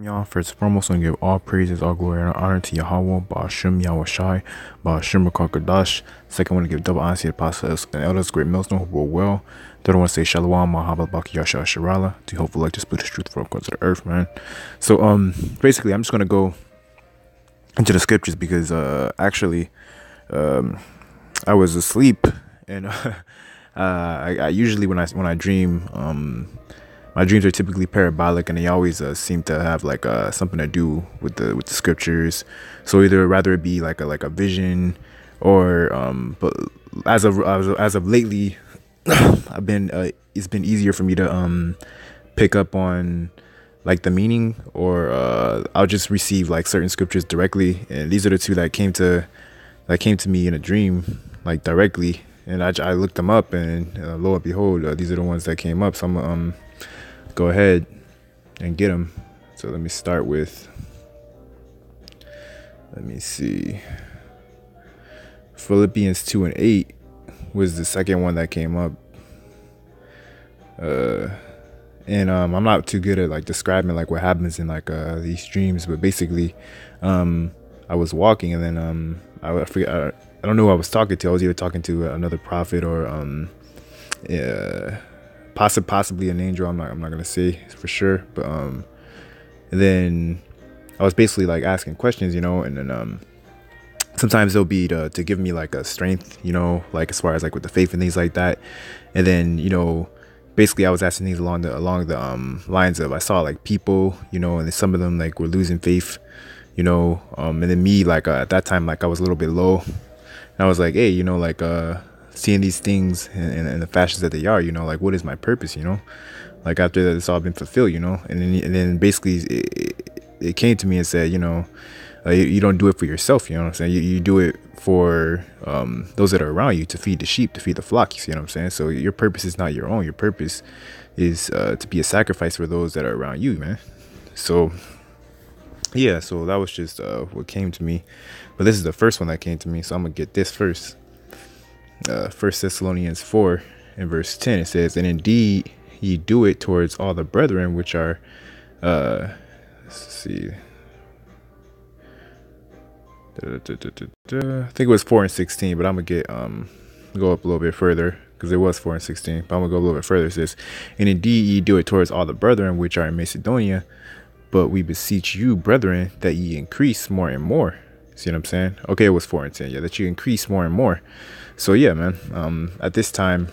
Y'all, first and foremost, I want to give all praises, all glory, and honor to YAHAWAH, YAHAWASHI, QADASH. Second, I want to give double honor to the apostles and elders, GreatMillstone, who were well. Third, I want to say Shalom, Mahabal, Baki, Yasha, Shirala, to hopefully like to split the truth for across the earth, man. So, basically, I'm just going to go into the scriptures because, actually, I was asleep and, I usually, when I dream, my dreams are typically parabolic, and they always seem to have like something to do with the scriptures. So either rather it be like a vision, or but as of lately, I've been it's been easier for me to pick up on like the meaning, or I'll just receive like certain scriptures directly, and these are the two that came to me in a dream, like directly, and I looked them up, and lo and behold, these are the ones that came up. So I'm go ahead and get them. So let me start with, let me see, Philippians 2:8 was the second one that came up. And I'm not too good at like describing like what happens in like these dreams, but basically I was walking, and then I forget, I don't know who I was talking to. I was either talking to another prophet or possibly an angel. I'm not gonna say for sure, but and then I was basically like asking questions, and then sometimes they'll be to give me like a strength, like as far as like with the faith and things like that. And then basically I was asking things along the lines of, I saw like people, and then some of them like were losing faith, and then me, like at that time, like I was a little bit low, and I was like, hey, like seeing these things in the fashions that they are, like what is my purpose, like after that it's all been fulfilled, and then basically it came to me and said, you don't do it for yourself, you know what I'm saying? You do it for those that are around you, to feed the sheep, to feed the flock, you see what I'm saying? So your purpose is not your own. Your purpose is to be a sacrifice for those that are around you, man. So yeah, so that was just what came to me, but this is the first one that came to me, so I'm gonna get this first. 1 Thessalonians 4 and verse 10, it says, and indeed ye do it towards all the brethren which are let's see, I think it was 4 and 16, but I'm gonna get go up a little bit further, because it was 4 and 16, but I'm gonna go a little bit further. It says, and indeed ye do it towards all the brethren which are in Macedonia, but we beseech you, brethren, that ye increase more and more. See what I'm saying? Okay, it was 4 and 10. Yeah, that you increase more and more. So yeah, man, at this time,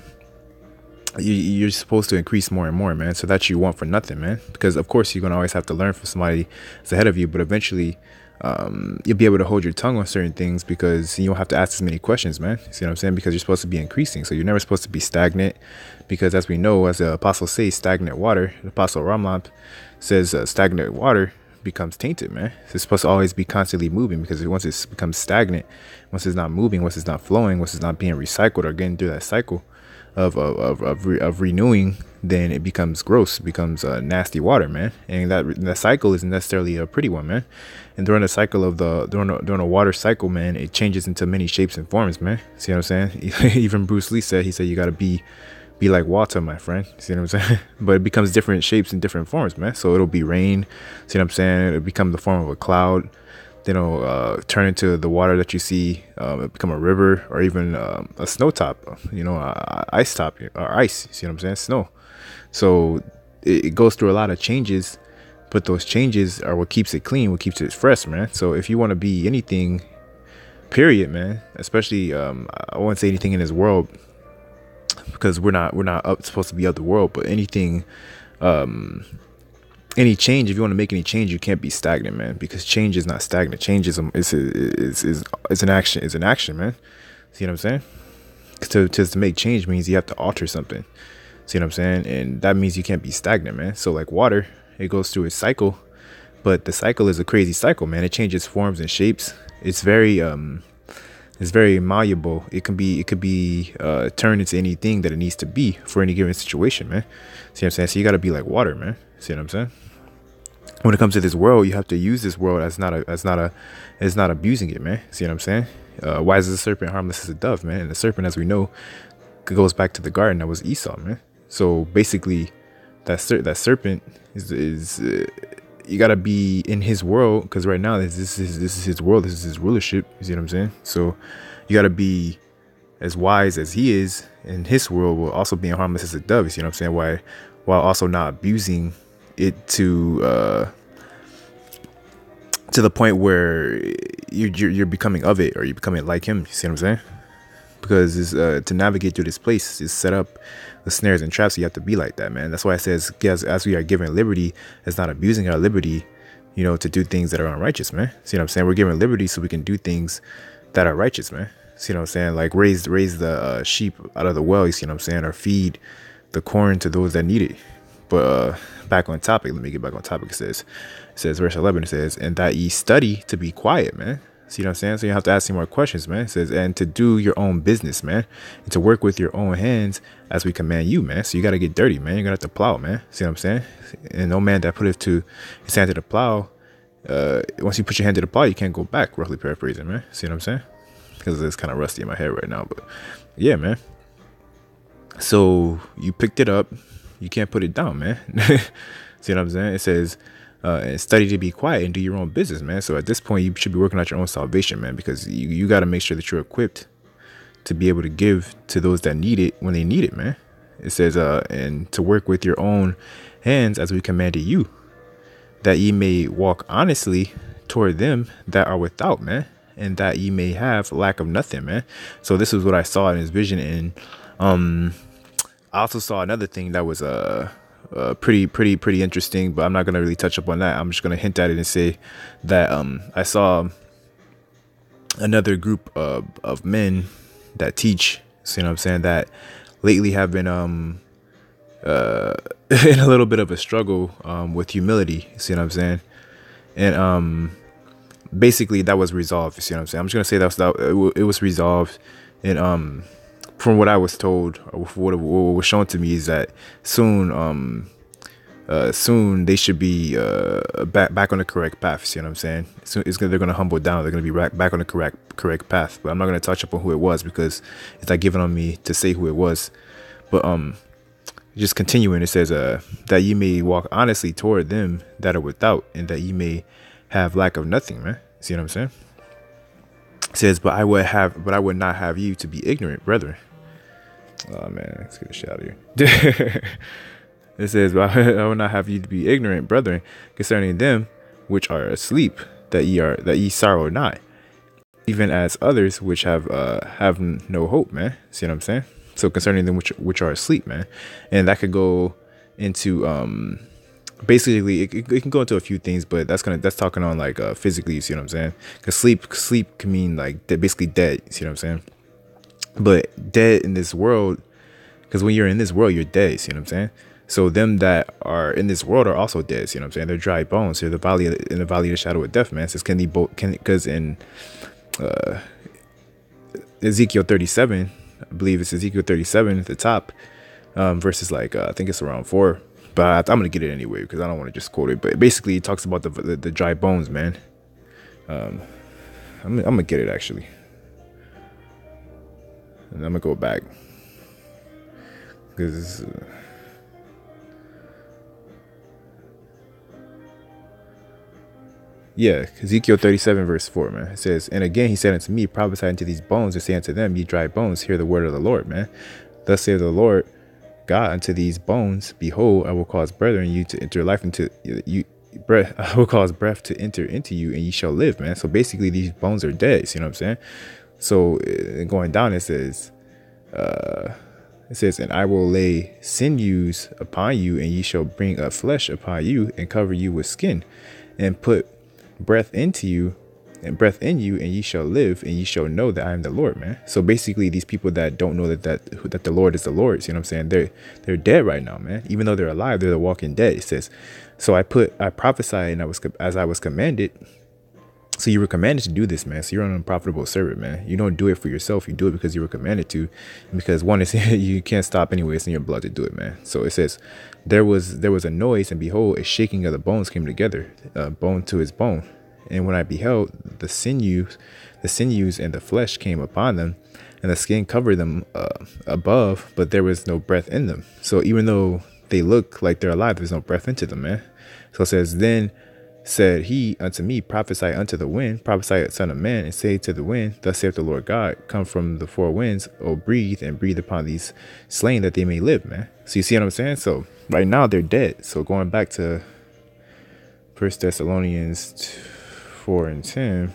you're supposed to increase more and more, man, so that you want for nothing, man, because of course you're going to always have to learn from somebody that's ahead of you, but eventually you'll be able to hold your tongue on certain things, because you don't have to ask as many questions, man. See what I'm saying? Because you're supposed to be increasing, so you're never supposed to be stagnant, because as we know, as the apostle says, stagnant water, the apostle Ramlamp says stagnant water becomes tainted, man. So it's supposed to always be constantly moving, because once it becomes stagnant, once it's not moving, once it's not flowing, once it's not being recycled or getting through that cycle of renewing, then it becomes gross, it becomes nasty water, man. And that cycle isn't necessarily a pretty one, man. And during the cycle of during a water cycle, man, it changes into many shapes and forms, man. See what I'm saying? Even Bruce Lee said, you got to be like water, my friend. See what I'm saying? But it becomes different shapes and different forms, man. So it'll be rain. See what I'm saying? It'll become the form of a cloud. Then it'll turn into the water that you see. It'll become a river, or even a snow top, ice top, or ice. See what I'm saying? Snow. So it goes through a lot of changes, but those changes are what keeps it clean, what keeps it fresh, man. So if you want to be anything, period, man, especially I won't say anything in this world, because we're not supposed to be of the world, but anything, any change, if you want to make any change, you can't be stagnant, man, because change is not stagnant. Change is an action, man. See what I'm saying? To make change means you have to alter something. See what I'm saying? And that means you can't be stagnant, man. So like water, it goes through its cycle, but the cycle is a crazy cycle, man. It changes forms and shapes. It's very malleable. It could be turned into anything that it needs to be for any given situation, man. See what I'm saying? So you got to be like water, man. See what I'm saying? When it comes to this world, you have to use this world as not abusing it, man. See what I'm saying? Wise as a serpent, harmless as a dove, man. And the serpent, as we know, goes back to the garden. That was Esau, man. So basically, that serpent is you gotta be in his world, because right now this is his world, this is his rulership. You see what I'm saying? So you gotta be as wise as he is in his world, while also being harmless as a dove. You see what I'm saying? While also not abusing it to the point where you're becoming of it, or you're becoming like him. You see what I'm saying? Because it's, to navigate through this place is set up the snares and traps. So you have to be like that, man. That's why it says, as we are given liberty, it's not abusing our liberty, you know, to do things that are unrighteous, man. See what I'm saying? We're given liberty so we can do things that are righteous, man. See what I'm saying? Like raise the sheep out of the well. You see what I'm saying? Or feed the corn to those that need it. But back on topic. Let me get back on topic. It says verse 11. It says, and that ye study to be quiet, man. See what I'm saying? So you have to ask some more questions, man. It says, and to do your own business, man, and to work with your own hands as we command you, man. So you got to get dirty, man. You're going to have to plow, man. See what I'm saying? And no man that putteth to his hand to the plow, once you put your hand to the plow, you can't go back, roughly paraphrasing, man. See what I'm saying? Because it's kind of rusty in my head right now. But yeah, man. So you picked it up. You can't put it down, man. See what I'm saying? It says, and study to be quiet and do your own business, man. So at this point, you should be working out your own salvation, man, because you got to make sure that you're equipped to be able to give to those that need it when they need it, man. It says, and to work with your own hands as we commanded you, that ye may walk honestly toward them that are without, man, and that ye may have lack of nothing, man. So this is what I saw in his vision. And I also saw another thing that was pretty interesting, but I'm not gonna really touch up on that. I'm just gonna hint at it and say that I saw another group of men that teach, so, you know what I'm saying, that lately have been in a little bit of a struggle with humility. See what I'm saying? And basically that was resolved. You see what I'm saying? I'm just gonna say it was resolved. And from what I was told, or what was shown to me, is that soon they should be back on the correct path. See what I'm saying? Soon they're gonna humble down. They're gonna be back on the correct path. But I'm not gonna touch up on who it was, because it's not given on me to say who it was. But just continuing, it says that ye may walk honestly toward them that are without, and that ye may have lack of nothing, man. See what I'm saying? It says, but I would not have you to be ignorant, brethren. Oh man, let's get the shit out of here. It says, but I will not have you to be ignorant, brethren, concerning them which are asleep, that ye sorrow not, even as others which have no hope, man. See what I'm saying? So concerning them which are asleep, man. And that could go into basically it can go into a few things, but that's talking on like physically. You see what I'm saying? Because sleep can mean like basically dead. You see what I'm saying? But dead in this world, because when you're in this world, you're dead. See what I'm saying? So them that are in this world are also dead. See what I'm saying? They're dry bones. They're in the valley of the shadow of death, man. It says because in Ezekiel 37, I believe it's Ezekiel 37 at the top, verses like I think it's around 4. But I'm gonna get it anyway because I don't want to just quote it. But basically, it talks about the dry bones, man. I'm gonna get it actually. And I'm gonna go back because yeah, Ezekiel 37 verse 4, man. It says, and again he said unto me, prophesy unto these bones, and say unto them, ye dry bones, hear the word of the Lord, man. Thus saith the Lord God unto these bones, behold, I will cause brethren you to enter life into you. I will cause breath to enter into you, and ye shall live, man. So basically, these bones are dead. You know what I'm saying? So going down, it says, and I will lay sinews upon you, and ye shall bring up flesh upon you, and cover you with skin, and put breath into you, and breath in you, and ye shall live, and ye shall know that I am the Lord, man. So basically, these people that don't know that the Lord is the Lord, you know what I'm saying? They're dead right now, man. Even though they're alive, they're the walking dead. It says, so I prophesied, and as I was commanded. So you were commanded to do this, man. So you're an unprofitable servant, man. You don't do it for yourself. You do it because you were commanded to, and because one is you can't stop anyway. It's in your blood to do it, man. So it says, there was a noise, and behold, a shaking of the bones came together, bone to his bone. And when I beheld, the sinews and the flesh came upon them, and the skin covered them above, but there was no breath in them. So even though they look like they're alive, there's no breath into them, man. So it says, then Said he unto me, prophesy unto the wind, prophesy, son of man, and say to the wind, thus saith the Lord God, come from the four winds, oh, breathe, and breathe upon these slain that they may live, man. So you see what I'm saying? So right now they're dead. So going back to 1 Thessalonians 4:10.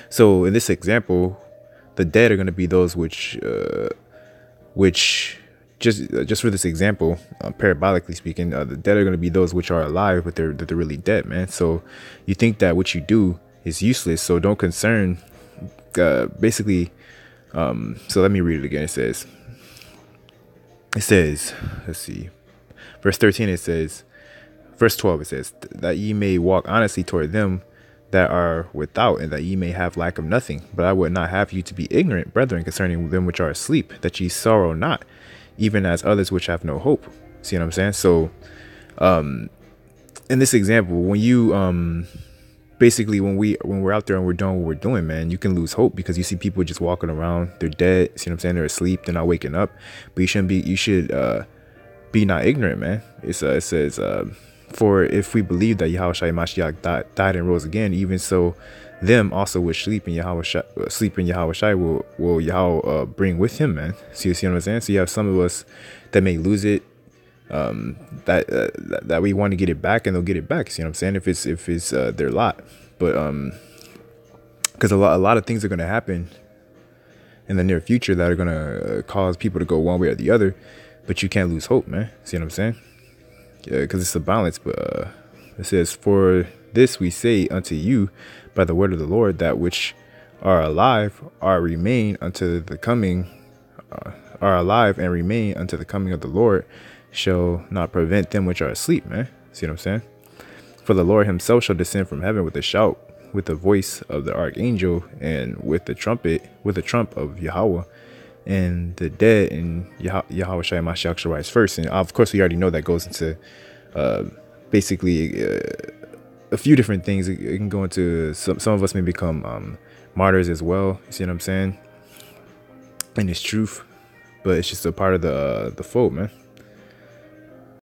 So in this example, the dead are going to be those which just for this example, parabolically speaking, the dead are going to be those which are alive, but they're really dead, man. So you think that what you do is useless, so don't concern. Basically, so let me read it again. It says, let's see, verse 13. It says, verse 12. It says that ye may walk honestly toward them that are without, and that ye may have lack of nothing. But I would not have you to be ignorant, brethren, concerning them which are asleep, that ye sorrow not, even as others which have no hope. See what I'm saying? So in this example, when you basically when we're out there and we're doing what we're doing, man, you can lose hope because you see people just walking around, they're dead. See what I'm saying? They're asleep, they're not waking up. But you should be not ignorant, man. It says for if we believe that Yahawashi Mashiach died and rose again, even so them also which sleep in Yahawashi will Yahweh bring with him, man. See what I'm saying? So you have some of us that may lose it, that we want to get it back, and they'll get it back. See what I'm saying? If it's their lot. But because a lot of things are going to happen in the near future that are going to cause people to go one way or the other, but you can't lose hope, man. See what I'm saying? Yeah, because it's a balance. But it says, for this we say unto you by the word of the Lord, that which are alive remain unto the coming, are alive and remain unto the coming of the Lord, shall not prevent them which are asleep, man. See what I'm saying? For the Lord himself shall descend from heaven with a shout, with the voice of the archangel, and with the trump of Yahweh, and the dead in Yahawashi Mashiach shall rise first. And of course we already know that goes into basically a few different things. It can go into some of us may become martyrs as well. You see what I'm saying? And it's truth, but it's just a part of the fold, man.